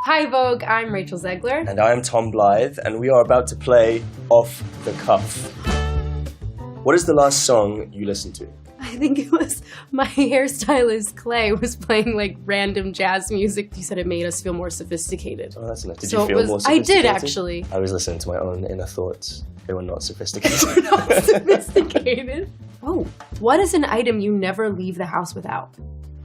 Hi Vogue, I'm Rachel Zegler. And I'm Tom Blythe, and we are about to play Off the Cuff. What is the last song you listened to? I think it was my hairstylist Clay was playing like random jazz music. He said it made us feel more sophisticated. Oh, that's nice. Did you feel more sophisticated? I did actually. I was listening to my own inner thoughts. They were not sophisticated. They were not sophisticated. Oh, what is an item you never leave the house without?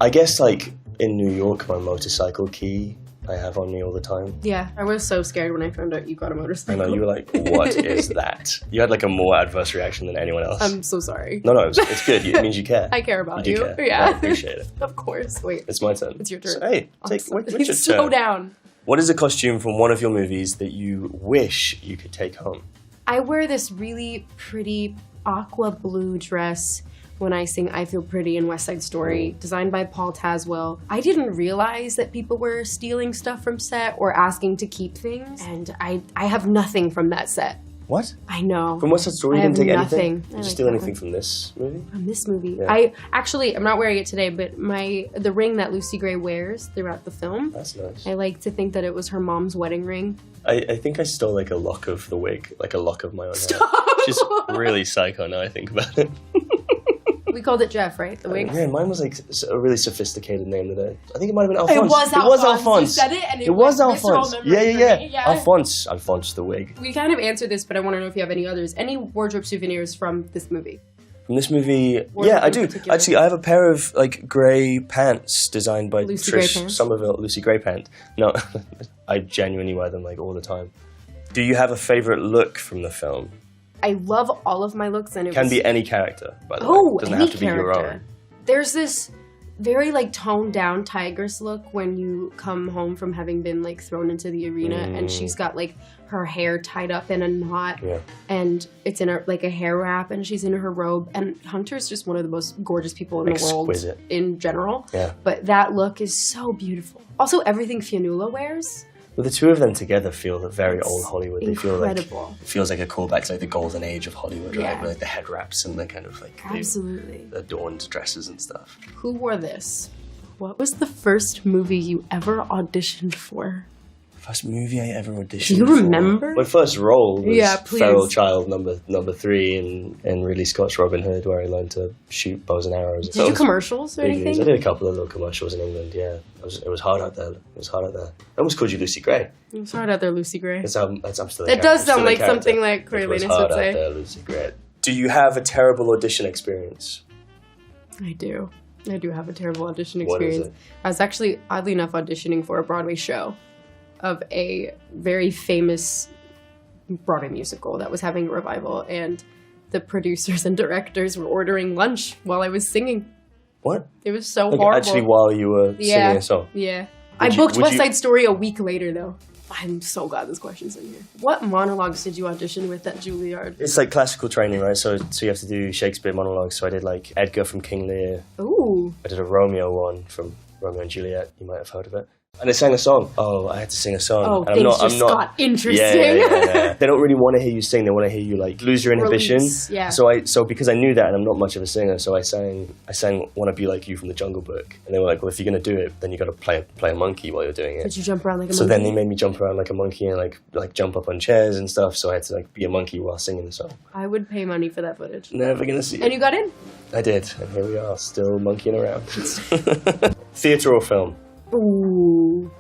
I guess like in New York, my motorcycle key I have on me all the time. Yeah, I was so scared when I found out you got a motorcycle. I know, you were like, what is that? You had like a more adverse reaction than anyone else. I'm so sorry. No, it's good. It means you care. I care about you. You. Care. Yeah. I appreciate it. Of cour's. Wait. It's my turn. It's your turn. So, hey, what's your Slow turn? down. What is a costume from one of your movies that you wish you could take home? I wear this really pretty aqua blue dress when I sing I Feel Pretty in West Side Story, designed by Paul Tazwell. I didn't realize that people were stealing stuff from set or asking to keep things, and I have nothing from that set. What? I know. From West Side Story, you didn't take anything? Did you like steal anything from this movie? From this movie? Yeah. I'm not wearing it today, but the ring that Lucy Gray wears throughout the film. That's nice. I like to think that it was her mom's wedding ring. I think I stole like a lock of the wig, like a lock of my own hair. Which is really psycho now I think about it. We called it Jeff, right? The wig? Yeah, mine was like a really sophisticated name today. I think it might have been Alphonse. It was Alphonse. You said it, and it was Alphonse. Yeah. Alphonse the wig. We kind of answered this, but I want to know if you have any others. Any wardrobe souvenirs from this movie? From this movie, yeah, I do. Actually, I have a pair of like grey pants designed by Trish Somerville. Lucy Gray pants. No, I genuinely wear them like all the time. Do you have a favourite look from the film? I love all of my looks, and it can be any character, by the way. It doesn't have to be your own. There's this very like toned down tigress look when you come home from having been like thrown into the arena, and she's got like her hair tied up in a knot, and it's in a hair wrap, and she's in her robe. And Hunter's just one of the most gorgeous people in the world in general. Yeah. But that look is so beautiful. Also, everything Fionnuala wears. Well, the two of them together feel very old Hollywood. They incredible. Feel like it feels like a callback to like the golden age of Hollywood, right? With like the head wraps and the kind of like the adorned dresses and stuff. Who wore this? What was the first movie you ever auditioned for? First movie I ever auditioned for? Do you remember? My first role was Feral Child number 3 in Ridley Scott's Robin Hood, where I learned to shoot bows and arrows. Did you do commercials or anything? I did a couple of little commercials in England, yeah. It was hard out there. I almost called you Lucy Gray. It was hard out there, Lucy Gray. I'm still It does sound like something like Coriolanus would say. It was hard out there, Lucy Gray. Do you have a terrible audition experience? I do. I do have a terrible audition experience. What is it? I was actually, oddly enough, auditioning for a Broadway show of a very famous Broadway musical that was having a revival, and the producers and directors were ordering lunch while I was singing. What? It was so horrible. Actually, while you were singing a song? Yeah. I booked West Side Story a week later, though. I'm so glad this question's in here. What monologues did you audition with at Juilliard? It's like classical training, right? So you have to do Shakespeare monologues. So I did like Edgar from King Lear. Ooh. I did a Romeo one from Romeo and Juliet. You might have heard of it. And I sang a song. Oh, I had to sing a song. Oh, and things got interesting. Yeah. They don't really want to hear you sing. They want to hear you like lose your inhibition. Yeah. So because I knew that, and I'm not much of a singer, so I sang "Wanna Be Like You" from the Jungle Book. And they were like, well, if you're gonna do it, then you got to play a monkey while you're doing it. Did you jump around like a monkey? So then they made me jump around like a monkey and like jump up on chairs and stuff. So I had to like be a monkey while singing the song. I would pay money for that footage. Never gonna see it. And you got in? I did, and here we are, still monkeying around. Theatre or film? Ooh.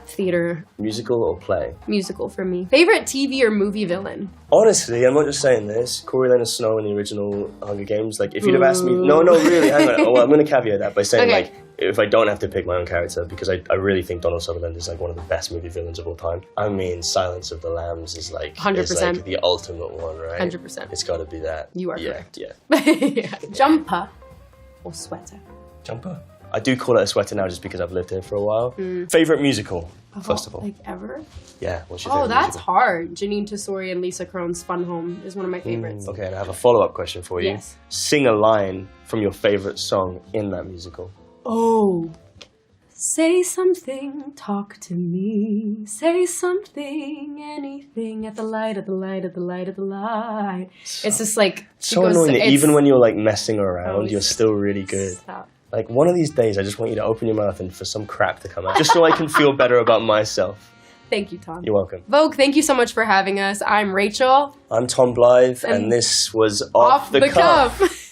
Theater. Musical or play? Musical for me. Favorite TV or movie villain? Honestly, I'm not just saying this. Coriolanus Snow in the original Hunger Games. Like, if you'd have asked me... No, really, hang on. Well, I'm going to caveat that by saying, like, if I don't have to pick my own character, because I really think Donald Sutherland is, like, one of the best movie villains of all time. I mean, Silence of the Lambs is, like... 100%. Is, like, the ultimate one, right? 100%. It's got to be that. You are correct. Yeah. Jumper or sweater? Jumper. I do call it a sweater now just because I've lived here for a while. Favorite musical, first of all? Like ever? Yeah, what's your favorite that's musical? hard. Janine Tesori and Lisa Krone's Fun Home is one of my favorites. Okay, and I have a follow-up question for you. Yes. Sing a line from your favorite song in that musical. Oh. Say something, talk to me. Say something, anything at the light, at the light, at the light, at the light. It's just like... So annoying that even when you're like messing around, you're still really good. Stop. Like, one of these days, I just want you to open your mouth and for some crap to come out, just so I can feel better about myself. Thank you, Tom. You're welcome. Vogue, thank you so much for having us. I'm Rachel. I'm Tom Blythe, and this was Off the Cuff.